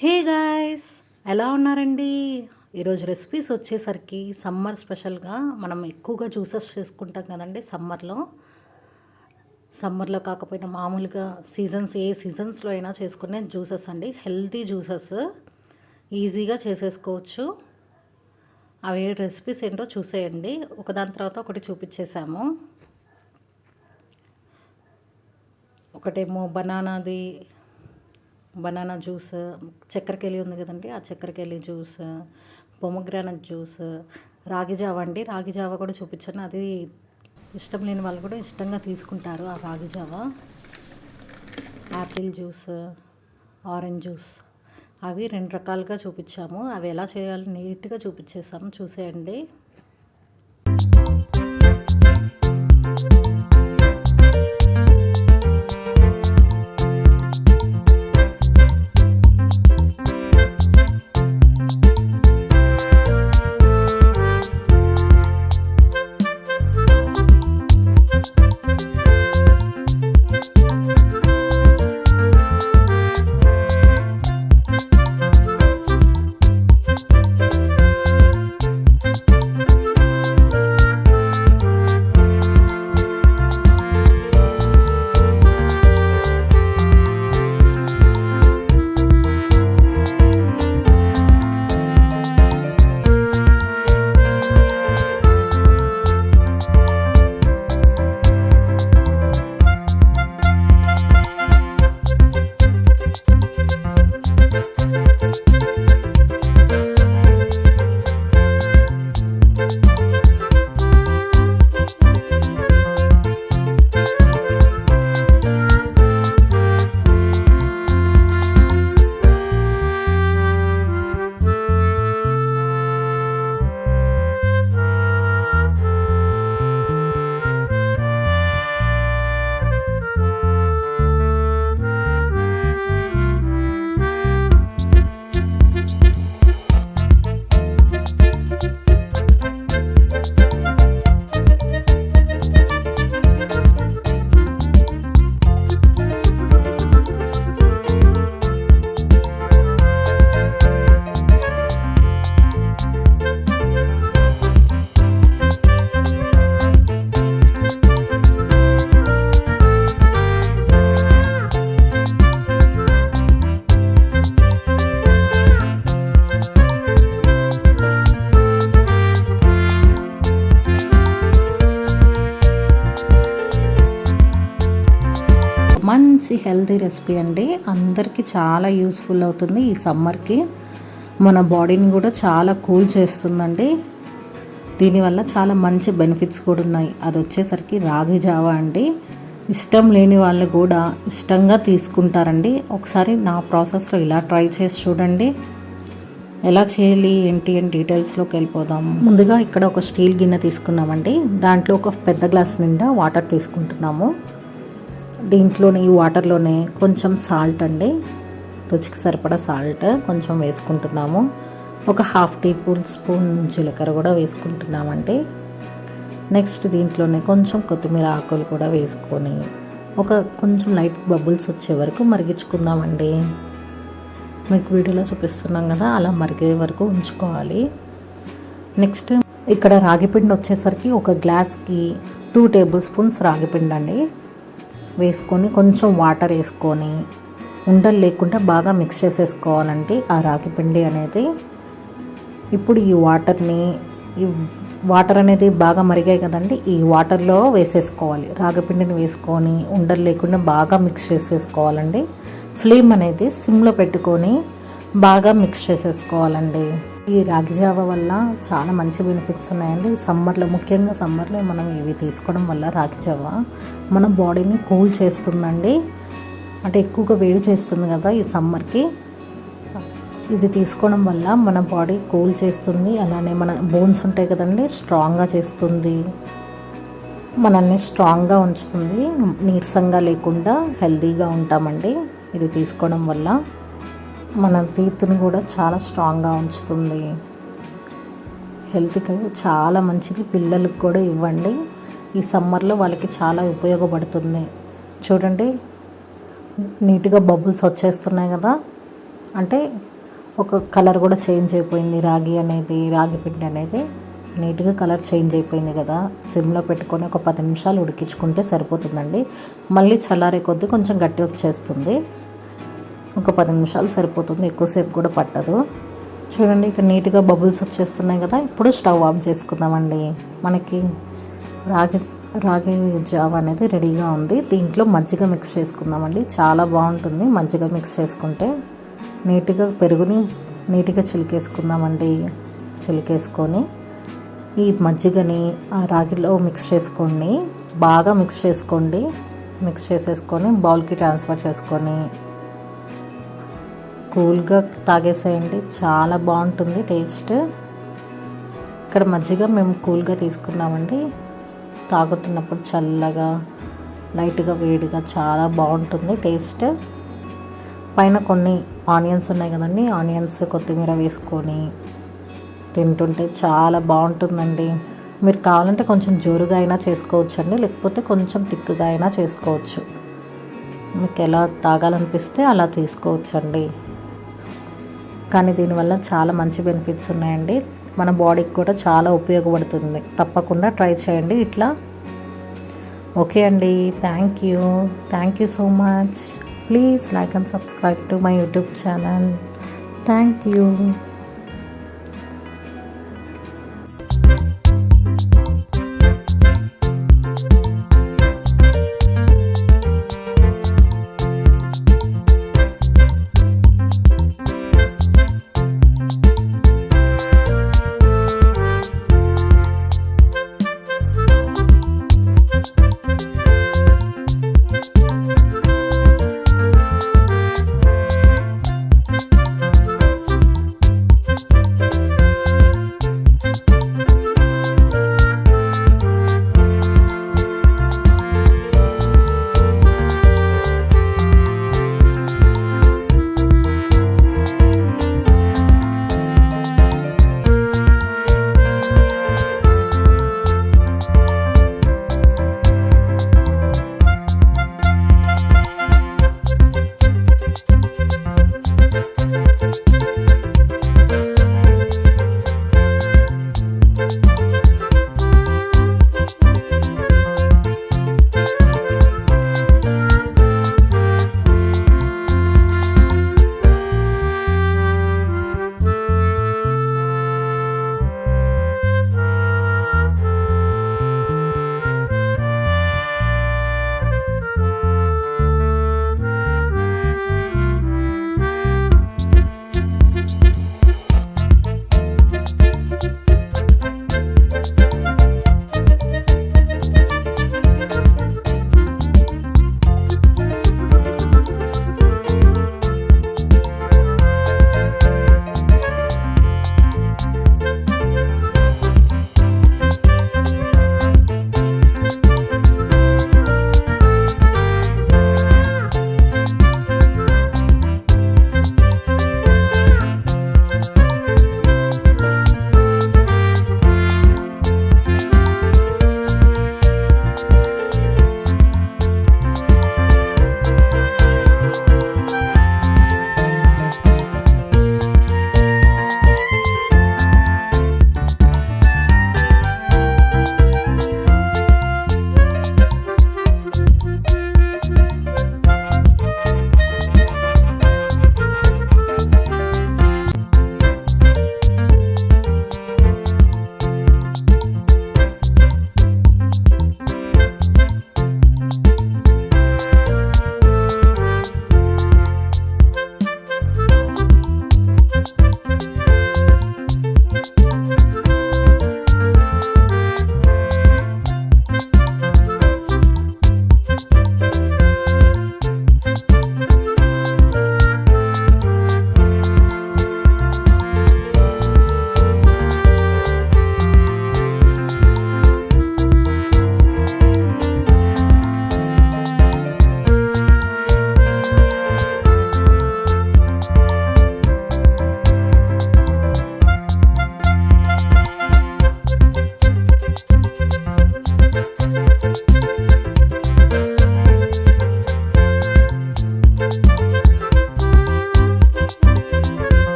Hey guys, ఎలా ఉన్నారండి? ఈరోజు రెసిపీస్ వచ్చేసరికి సమ్మర్ స్పెషల్గా మనం ఎక్కువగా జ్యూసెస్ చేసుకుంటాం కదండి. సమ్మర్లో కాకపోయినా మామూలుగా ఏ సీజన్స్లో అయినా చేసుకునే జ్యూసెస్ అండి. హెల్తీ జ్యూసెస్ ఈజీగా చేసేసుకోవచ్చు. అవి రెసిపీస్ ఏంటో చూసేయండి. ఒకదాని తర్వాత ఒకటి చూపించేసాము. ఒకటేమో బనానా జ్యూస్, చక్కెరకేళి ఉంది కదండి, ఆ చక్కెరకేళి జ్యూస్, పొమగ్రానైట్ జ్యూస్, రాగి జావ అండి. రాగి జావ కూడా చూపించాను. అది ఇష్టం లేని వాళ్ళు కూడా ఇష్టంగా తీసుకుంటారు ఆ రాగి జావ. యాపిల్ జ్యూస్, ఆరెంజ్ జ్యూస్, అవి 2 రకాలుగా చూపించాము. అవి ఎలా చేయాలో నీట్గా చూపించేసాము, చూసేయండి. మంచి హెల్తీ రెసిపీ అండి. అందరికీ చాలా యూస్ఫుల్ అవుతుంది. ఈ సమ్మర్కి మన బాడీని కూడా చాలా కూల్ చేస్తుందండి. దీనివల్ల చాలా మంచి బెనిఫిట్స్ కూడా ఉన్నాయి. అది వచ్చేసరికి రాగి జావా అండి. ఇష్టం లేని వాళ్ళు కూడా ఇష్టంగా తీసుకుంటారండి. ఒకసారి నా ప్రాసెస్లో ఇలా ట్రై చేసి చూడండి. ఎలా చేయాలి ఏంటి అని డీటెయిల్స్లోకి వెళ్ళిపోదాము. ముందుగా ఇక్కడ ఒక స్టీల్ గిన్నె తీసుకున్నామండి. దాంట్లో ఒక పెద్ద గ్లాస్ నిండా వాటర్ తీసుకుంటున్నాము. దీంట్లోనే ఈ వాటర్లోనే కొంచెం సాల్ట్ అండి, రుచికి సరిపడా సాల్ట్ కొంచెం వేసుకుంటున్నాము. ఒక ½ టీ స్పూన్ జీలకర్ర కూడా వేసుకుంటున్నామండి. నెక్స్ట్ దీంట్లోనే కొంచెం కొత్తిమీర ఆకులు కూడా వేసుకొని కొంచెం లైట్ బబుల్స్ వచ్చే వరకు మరిగించుకుందామండి. మీకు వీడియోలో చూపిస్తున్నాం కదా, అలా మరిగే వరకు ఉంచుకోవాలి. నెక్స్ట్ ఇక్కడ రాగిపిండి వచ్చేసరికి ఒక గ్లాస్కి 2 టేబుల్ స్పూన్స్ రాగిపిండి అండి వేసుకొని కొంచెం వాటర్ వేసుకొని ఉండలు లేకుండా బాగా మిక్స్ చేసేసుకోవాలండి ఆ రాగి పిండి అనేది. ఇప్పుడు ఈ వాటర్ అనేది బాగా మరిగాయి కదండి, ఈ వాటర్లో వేసేసుకోవాలి. రాగిపిండిని వేసుకొని ఉండలు లేకుండా బాగా మిక్స్ చేసేసుకోవాలండి. ఫ్లేమ్ అనేది సిమ్లో పెట్టుకొని బాగా మిక్స్ చేసేసుకోవాలండి. ఈ రాగి జావ వల్ల చాలా మంచి బెనిఫిట్స్ ఉన్నాయండి. ముఖ్యంగా సమ్మర్లో మనం ఇవి తీసుకోవడం వల్ల రాగి జావ మన బాడీని కూల్ చేస్తుందండి. అంటే ఎక్కువగా వేడి చేస్తుంది కదా ఈ సమ్మర్కి. ఇది తీసుకోవడం వల్ల మన బాడీ కూల్ చేస్తుంది. అలానే మన బోన్స్ ఉంటాయి కదండి, స్ట్రాంగ్గా చేస్తుంది. మనల్ని స్ట్రాంగ్గా ఉంచుతుంది. నీరసంగా లేకుండా హెల్తీగా ఉంటామండి ఇది తీసుకోవడం వల్ల. మన టీత్ని కూడా చాలా స్ట్రాంగ్గా ఉంచుతుంది. హెల్త్కి చాలా మంచిది. పిల్లలకు కూడా ఇవ్వండి. ఈ సమ్మర్లో వాళ్ళకి చాలా ఉపయోగపడుతుంది. చూడండి నీట్గా బబుల్స్ వచ్చేస్తున్నాయి కదా. అంటే ఒక కలర్ కూడా చేంజ్ అయిపోయింది. రాగి పిండి అనేది నీట్గా కలర్ చేంజ్ అయిపోయింది కదా. సిమ్లో పెట్టుకొని ఒక 10 నిమిషాలు ఉడికించుకుంటే సరిపోతుందండి. మళ్ళీ చల్లారే కొద్దీ కొంచెం గట్టి వచ్చేస్తుంది. ఒక 10 నిమిషాలు సరిపోతుంది, ఎక్కువసేపు కూడా పట్టదు. చూడండి ఇక్కడ నీట్గా బబుల్స్ వచ్చేస్తున్నాయి కదా. ఇప్పుడు స్టవ్ ఆఫ్ చేసుకుందామండి. మనకి రాగి జావ అనేది రెడీగా ఉంది. దీంట్లో మజ్జిగ మిక్స్ చేసుకుందామండి. చాలా బాగుంటుంది మజ్జిగ మిక్స్ చేసుకుంటే. నీట్గా పెరుగుని నీట్గా చిలికేసుకుందామండి. చిలికేసుకొని ఈ మజ్జిగని ఆ రాగిలో మిక్స్ చేసుకోండి. బాగా మిక్స్ చేసుకోండి. మిక్స్ చేసేసుకొని బౌల్కి ట్రాన్స్ఫర్ చేసుకొని కూల్గా తాగేసేయండి. చాలా బాగుంటుంది టేస్ట్. ఇక్కడ మజ్జిగ మేము కూల్గా తీసుకున్నామండి. తాగుతున్నప్పుడు చల్లగా లైట్గా వేడిగా చాలా బాగుంటుంది టేస్ట్. పైన కొన్ని ఆనియన్స్ ఉన్నాయి కదండి, ఆనియన్స్ కొత్తిమీర వేసుకొని తింటుంటే చాలా బాగుంటుందండి. మీరు కావాలంటే కొంచెం జోరుగా అయినా చేసుకోవచ్చు అండి, లేకపోతే కొంచెం తిక్కుగా అయినా చేసుకోవచ్చు. మీకు ఎలా తాగాలనిపిస్తే అలా తీసుకోవచ్చండి. కానీ దీనివల్ల చాలా మంచి బెనిఫిట్స్ ఉన్నాయండి. మన బాడీకి కూడా చాలా ఉపయోగపడుతుంది. తప్పకుండా ట్రై చేయండి ఇట్లా. ఓకే అండి, thank you so much. Please like and subscribe to my YouTube channel. Thank you.